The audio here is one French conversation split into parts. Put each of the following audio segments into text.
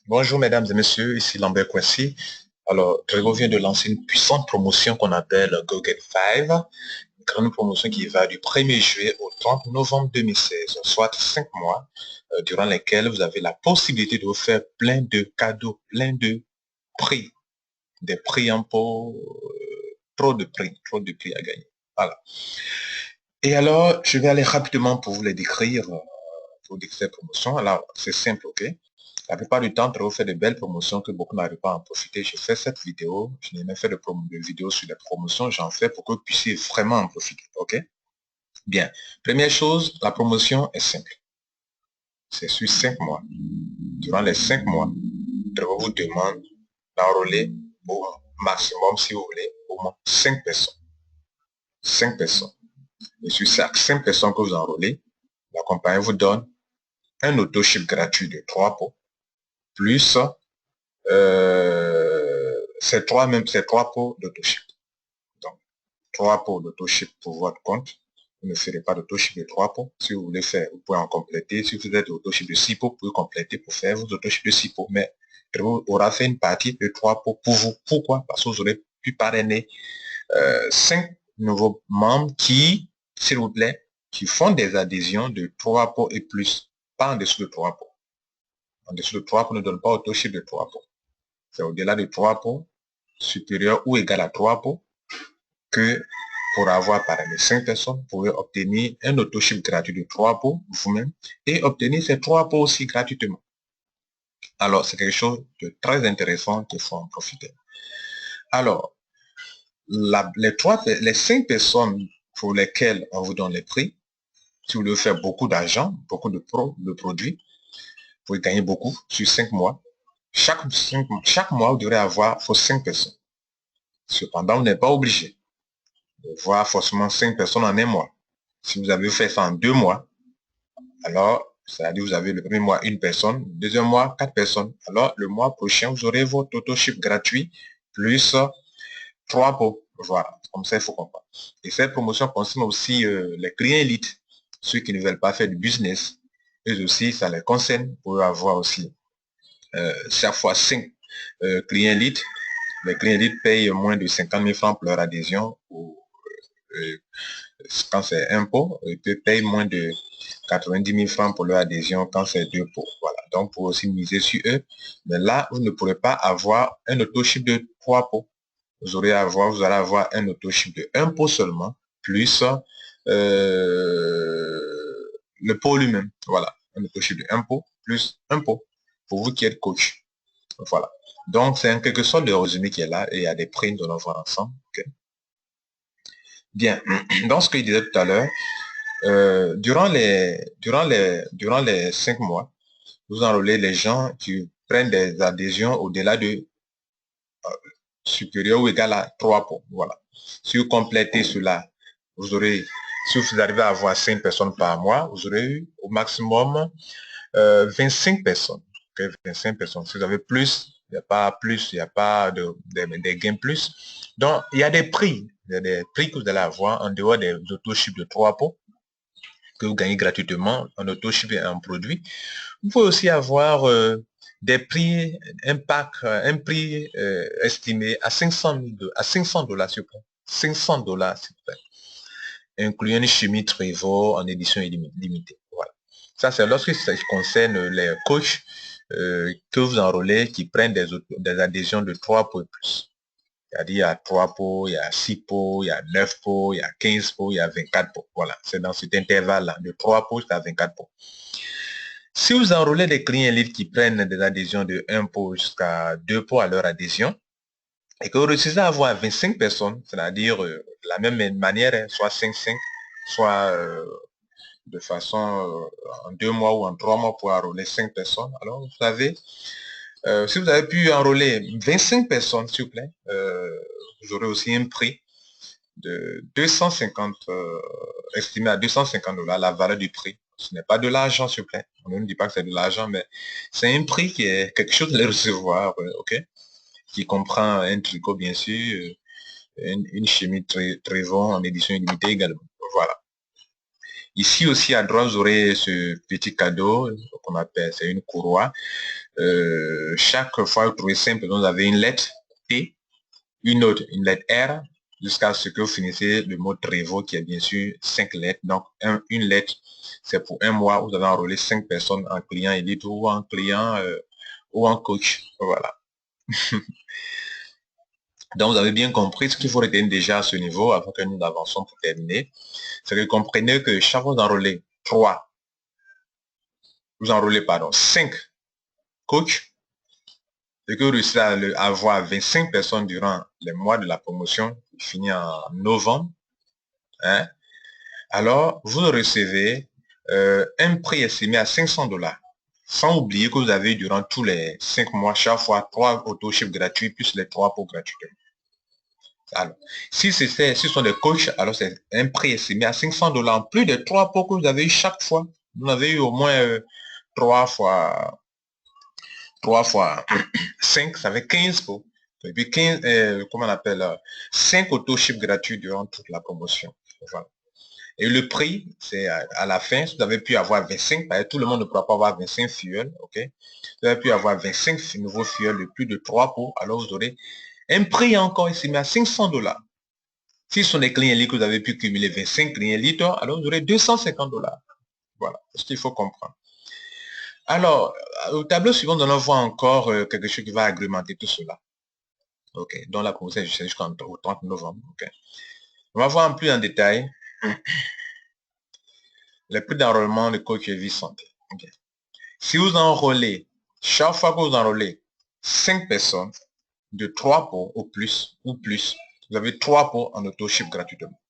Bonjour mesdames et messieurs, ici Lambert Kwesi. Alors, Trego vient de lancer une puissante promotion qu'on appelle Go Get 5, une grande promotion qui va du 1er juillet au 30 novembre 2016, soit 5 mois, durant lesquels vous avez la possibilité de vous faire plein de cadeaux, plein de prix, des prix en pot, trop de prix à gagner. Voilà. Et alors, je vais aller rapidement pour vous les décrire, pour décrire cette promotion. Alors, c'est simple, ok? La plupart du temps, Trello fait de belles promotions que beaucoup n'arrivent pas à en profiter. Je fais cette vidéo, je n'ai même fait de vidéos sur les promotions, j'en fais pour que vous puissiez vraiment en profiter, ok? Bien. Première chose, la promotion est simple. C'est sur 5 mois. Durant les 5 mois, Trello vous demande d'enrôler au maximum, si vous voulez, au moins 5 personnes. 5 personnes. Et sur ces 5 personnes que vous enrôlez, la compagnie vous donne un auto-ship gratuit de 3 pots, plus ces trois pots d'autoship. Donc, 3 pots d'autoship pour votre compte. Vous ne ferez pas d'autoship de 3 pots. Si vous voulez faire, vous pouvez en compléter. Si vous êtes autoship de 6 pots, vous pouvez compléter pour faire vos autoship de 6 pots. Mais vous aura fait une partie de 3 pots pour vous. Pourquoi? Parce que vous aurez pu parrainer 5 nouveaux membres qui, s'il vous plaît, qui font des adhésions de 3 pots et plus. Pas en dessous de 3 pots. En dessous de 3 pots ne donne pas autoship de 3 pots. C'est au-delà de 3 pots, supérieur ou égal à 3 pots, que pour avoir parrainé 5 personnes, vous pouvez obtenir un autoship gratuit de 3 pots vous-même et obtenir ces 3 pots aussi gratuitement. Alors, c'est quelque chose de très intéressant qu'il faut en profiter. Alors, les 5 personnes pour lesquelles on vous donne les prix, si vous voulez faire beaucoup d'argent, beaucoup de produits, vous pouvez gagner beaucoup sur 5 mois. Chaque mois, vous devrez avoir vos 5 personnes. Cependant, vous n'êtes pas obligé de voir forcément 5 personnes en un mois. Si vous avez fait ça en 2 mois, alors, c'est-à-dire vous avez le premier mois une personne, le deuxième mois 4 personnes. Alors, le mois prochain, vous aurez votre auto-ship gratuit plus 3 pots. Voilà, comme ça, il faut comprendre. Et cette promotion concerne aussi les clients élites, ceux qui ne veulent pas faire du business. Eux aussi, ça les concerne. Vous pouvez avoir aussi chaque fois 5 clients élites. Les clients élites payent moins de 50 000 francs pour leur adhésion. Quand c'est un pot, ils payent moins de 90 000 francs pour leur adhésion quand c'est 2 pots. Voilà. Donc, pour aussi miser sur eux. Mais là, vous ne pourrez pas avoir un auto-ship de 3 pots. Vous allez avoir un auto-ship de 1 pot seulement, plus le pot lui-même. Voilà. Un auto-ship de 1 pot, plus 1 pot. Pour vous qui êtes coach. Voilà. Donc, c'est en quelque sorte le résumé qui est là et il y a des prix, nous allons voir ensemble. Okay. Bien. Dans ce que je disais tout à l'heure, durant les 5 mois, vous enrôlez les gens qui prennent des adhésions au-delà de supérieur ou égal à 3 points. Voilà. Si vous complétez cela, vous aurez, si vous arrivez à avoir 5 personnes par mois, vous aurez eu au maximum 25 personnes. Okay, 25 personnes. Si vous avez plus, il n'y a pas plus, il n'y a pas de gains plus. Donc, il y a des prix. Il y a des prix que vous allez avoir en dehors des auto-chips de 3 pots que vous gagnez gratuitement en auto-ship et en produit. Vous pouvez aussi avoir des prix, un prix estimé à 500 à 500 dollars, s'il vous plaît. 500 dollars, s'il vous plaît. Incluant une chimie Trevor en édition limitée. Voilà. Ça, c'est lorsque ça concerne les coachs que vous enrôlez qui prennent des adhésions de 3 pots et plus. C'est-à-dire, il y a 3 pots, il y a 6 pots, il y a 9 pots, il y a 15 pots, il y a 24 pots. Voilà, c'est dans cet intervalle-là, de 3 pots jusqu'à 24 pots. Si vous enrôlez des clients élites qui prennent des adhésions de 1 pot jusqu'à 2 pots à leur adhésion, et que vous réussissez à avoir 25 personnes, c'est-à-dire de la même manière, hein, soit 5-5, soit de façon en 2 mois ou en 3 mois pour enrôler 5 personnes, alors vous savez, si vous avez pu enrôler 25 personnes, s'il vous plaît, vous aurez aussi un prix de 250, estimé à 250 dollars, la valeur du prix. Ce n'est pas de l'argent, s'il vous plaît. On ne dit pas que c'est de l'argent, mais c'est un prix qui est quelque chose de recevoir, ok? Qui comprend un tricot, bien sûr, une chimie Trevon en édition illimitée également. Voilà. Ici aussi à droite, vous aurez ce petit cadeau qu'on appelle, c'est une courroie. Chaque fois que vous trouvez simple, vous avez une lettre T, une autre, une lettre R, jusqu'à ce que vous finissez le mot Trevo qui est bien sûr 5 lettres. Donc, une lettre, c'est pour un mois, vous avez enrôlé 5 personnes en client élite ou en client ou en coach. Voilà. Donc, vous avez bien compris ce qu'il faut retenir déjà à ce niveau avant que nous avancions pour terminer. C'est que vous comprenez que chaque fois que vous enrôlez 5 coachs, et que vous réussissez à avoir 25 personnes durant les mois de la promotion, qui finit en novembre, hein, alors vous recevez un prix estimé à 500 $. Sans oublier que vous avez durant tous les 5 mois, chaque fois 3 auto-chips gratuits plus les 3 pour gratuitement. Alors, si ce sont des coachs, alors c'est un prix estimé à 500 $, en plus des 3 pots que vous avez eu chaque fois. Vous avez eu au moins 3 fois 5, ça fait 15 pots. Et puis 15, comment on appelle, 5 auto-chips gratuits durant toute la promotion. Voilà. Et le prix, c'est à la fin, si vous avez pu avoir 25, parce que tout le monde ne pourra pas avoir 25 fuels, ok? Vous avez pu avoir 25 nouveaux fuels de plus de 3 pots, alors vous aurez un prix encore estimé à 500 $. Si ce sont des clients litres, vous avez pu cumuler 25 clients litres, alors vous aurez 250 $. Voilà, c'est ce qu'il faut comprendre. Alors, au tableau suivant, nous allons voir encore quelque chose qui va agrémenter tout cela. Ok, dans la promotion jusqu'au 30 novembre. Ok. On va voir en plus en détail les prix d'enrôlement de coach et vie santé. Okay. Si vous enrôlez, chaque fois que vous enrôlez 5 personnes de 3 pots ou plus, vous avez 3 pots en auto-ship gratuitement.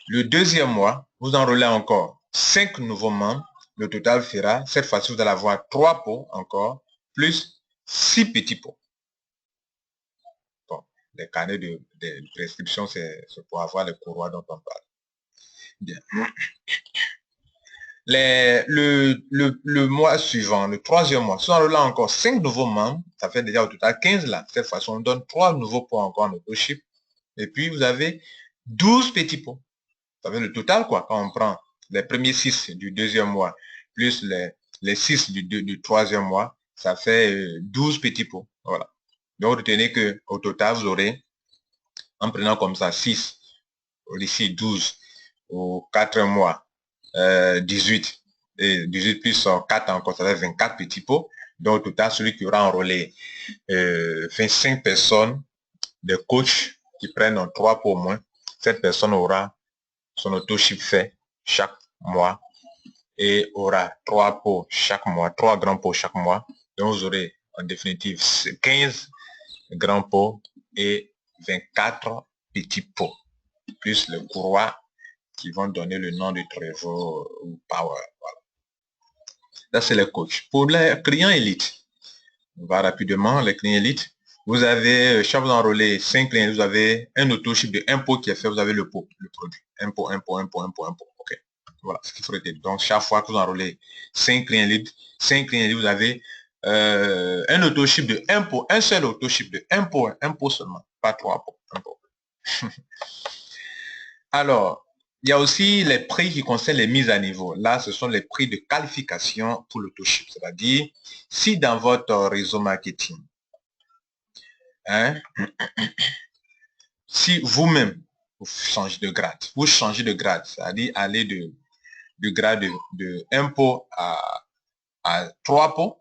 Le deuxième mois, vous enrôlez encore 5 nouveaux membres. Le total fera, cette fois-ci, vous allez avoir 3 pots encore, plus 6 petits pots. Bon, les carnets de prescription, c'est pour avoir les courroies dont on parle. Bien. Le mois suivant, le troisième mois, si on enrôle encore 5 nouveaux membres, ça fait déjà au total 15 là. Cette fois-ci, on donne 3 nouveaux pots encore en auto-ship. Et puis, vous avez 12 petits pots. Ça fait le total, quoi, quand on prend les premiers 6 du deuxième mois, plus les 6 du troisième mois, ça fait 12 petits pots. Voilà. Donc, retenez que au total, vous aurez, en prenant comme ça 6, ici 12, au 4 mois, 18, et 18 plus 4 encore, ça fait 24 petits pots. Donc, au total, celui qui aura enrôlé 25 personnes, des coachs qui prennent 3 pots au moins, cette personne aura son auto-ship fait chaque mois et aura 3 pots chaque mois, 3 grands pots chaque mois. Donc, vous aurez en définitive 15 grands pots et 24 petits pots, plus le courroie qui vont donner le nom de Trevor ou Power. Voilà. Là, c'est les coachs. Pour les clients élites, on va rapidement, les clients élites, vous avez, chaque vous enrôlez 5 clients, vous avez un auto-ship de 1 pot qui est fait, vous avez le pot, le produit. 1 pot, 1 pot, 1 pot, 1 pot, 1 pot. OK. Voilà ce qu'il faut retenir. Donc, chaque fois que vous enrôlez 5 clients libres, vous avez un auto-ship de 1 pot, un seul auto-ship de 1 pot seulement, pas 3 pots, 1 pot. Alors, il y a aussi les prix qui concernent les mises à niveau. Là, ce sont les prix de qualification pour l'auto-ship. C'est-à-dire, si dans votre réseau marketing, hein, si vous-même, vous changez de grade, c'est-à-dire aller de grade de 1 pot à 3 pots,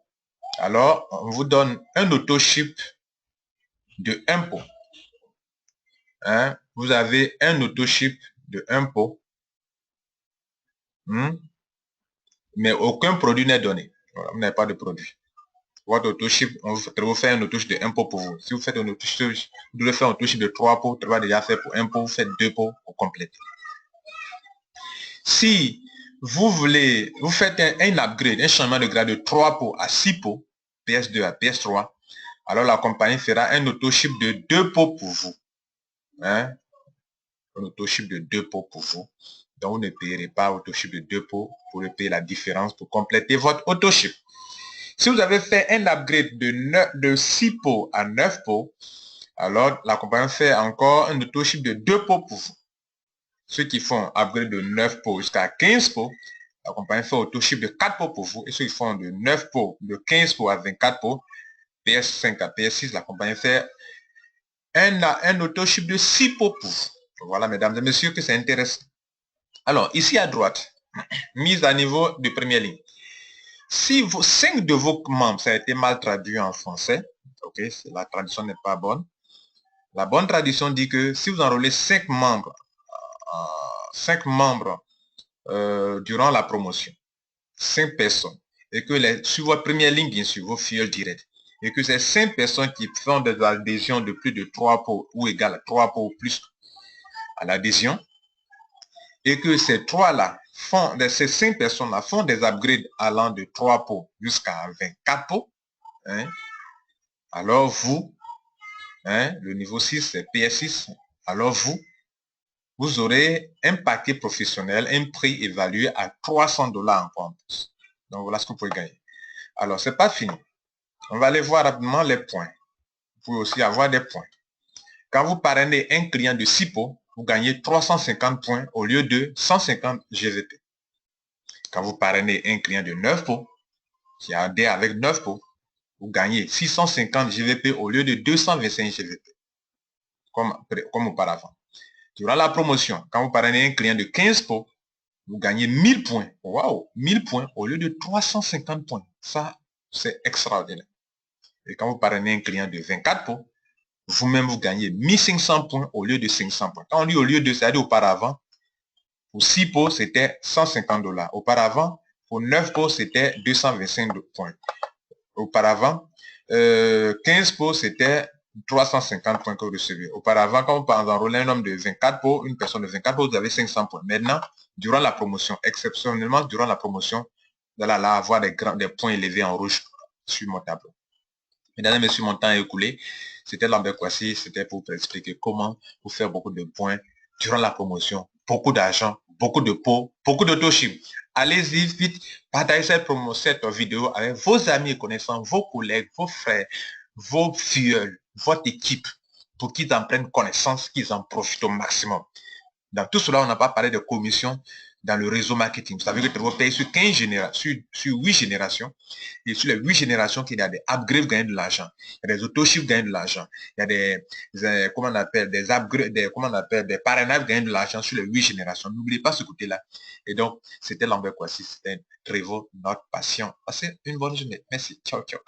alors on vous donne un auto-ship de 1 pot. Hein, vous avez un auto-ship de 1 pot, mais aucun produit n'est donné. Voilà, vous n'avez pas de produit. Votre auto-ship, on vous fait un auto-ship de 1 pot pour vous. Si vous faites un auto-ship, vous devez faire un auto-ship de 3 pots, tu vas déjà faire pour 1 pot, vous faites 2 pots pour compléter. Si vous voulez, vous faites un upgrade, un changement de grade de 3 pots à 6 pots, PS2 à PS3, alors la compagnie fera un auto-ship de 2 pots pour vous. Hein? Un auto-ship de 2 pots pour vous. Donc, vous ne payerez pas auto-ship de 2 pots pour payer la différence pour compléter votre auto-ship. Si vous avez fait un upgrade de 6 pots à 9 pots, alors la compagnie fait encore un auto-ship de 2 pots pour vous. ceux qui font upgrade de 9 pots jusqu'à 15 pots, la compagnie fait auto-ship de 4 pots pour vous. Et ceux qui font de 9 pots, de 15 pots à 24 pots, PS5 à PS6, la compagnie fait un auto-ship de 6 pots pour vous. Voilà, mesdames et messieurs, que c'est intéressant. Alors, ici à droite, mise à niveau de première ligne. Si 5 de vos membres, ça a été mal traduit en français, ok, la traduction n'est pas bonne. La bonne traduction dit que si vous enrôlez 5 membres, durant la promotion, 5 personnes, et que sur votre première ligne, bien sûr, vos filleuls directs, et que ces 5 personnes qui font des adhésions de plus de 3 pots ou égal à 3 pots ou plus à l'adhésion, et que ces 3-là ces 5 personnes-là font des upgrades allant de 3 pots jusqu'à 24 pots, hein, alors vous, hein, le niveau 6, c'est PS6, alors vous aurez un paquet professionnel, un prix évalué à 300 $ en plus. Donc voilà ce que vous pouvez gagner. Alors, c'est pas fini. On va aller voir rapidement les points. Vous pouvez aussi avoir des points. Quand vous parrainez un client de 6 pots, vous gagnez 350 points au lieu de 150 GVP. Quand vous parrainez un client de 9 pots, qui adhère avec 9 pots, vous gagnez 650 GVP au lieu de 225 GVP, comme auparavant. Durant la promotion, quand vous parrainez un client de 15 pots, vous gagnez 1000 points. Waouh, 1000 points au lieu de 350 points. Ça, c'est extraordinaire. Et quand vous parrainez un client de 24 pots, vous-même, vous gagnez 1500 points au lieu de 500 points. Quand on dit au lieu de, c'est-à-dire auparavant, pour 6 pots, c'était 150 $. Auparavant, pour 9 pots, c'était 225 points. Auparavant, 15 pots, c'était 350 points que vous recevez. Auparavant, quand vous enrôlez un homme de 24 pots, une personne de 24 pots, vous avez 500 points. Maintenant, durant la promotion, exceptionnellement durant la promotion, vous allez là avoir des points élevés en rouge sur mon tableau. Mesdames et messieurs, mon temps est écoulé. C'était Lambert Kouassi, c'était pour vous expliquer comment vous faire beaucoup de points durant la promotion. Beaucoup d'argent, beaucoup de pots, beaucoup d'auto-ship. Allez-y vite, partagez cette vidéo avec vos amis et connaissants, vos collègues, vos frères, vos filleuls, votre équipe, pour qu'ils en prennent connaissance, qu'ils en profitent au maximum. Dans tout cela, on n'a pas parlé de commission dans le réseau marketing. Vous savez que Trevor paye sur 15 générations, sur 8 générations. Et sur les 8 générations, il y a des upgrades gagnent de l'argent. Il y a des auto-shifts gagnent de l'argent. Il y a des comment on appelle, des upgrades, des parrainages gagnent de l'argent sur les 8 générations. N'oubliez pas ce côté-là. Et donc, c'était Lambert Kouassi, c'était Trevor, notre patient. Passez une bonne journée. Merci. Ciao, ciao.